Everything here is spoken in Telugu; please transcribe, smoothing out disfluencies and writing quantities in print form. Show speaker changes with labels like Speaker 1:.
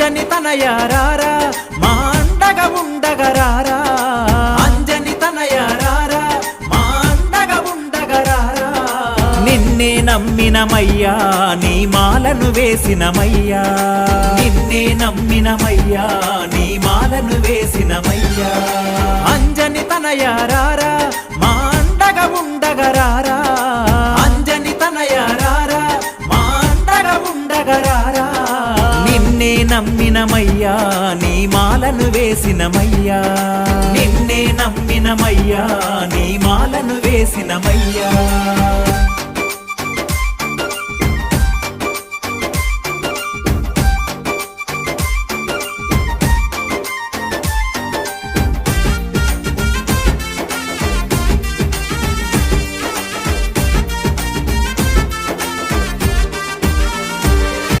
Speaker 1: అంజని తనయారారా మా అండగా ఉండగరారా అంజని తనయారారా మా అండగా ఉండగరారా నిన్నే నమ్మినమయ్యా నీ మాలను వేసినమయ్యా నిన్నే నమ్మినమయ్యా నీ మాలను వేసినమయ్యా అంజని తనయారారా మా అండగా ఉండగరారా అంజని తనయారారా మా అండగా ఉండగరారా నిన్నే నమ్మినమయ్యా నీ మాలను వేసినమయ్యా నిన్నే నమ్మినమయ్యా నీ మాలను వేసినమయ్యా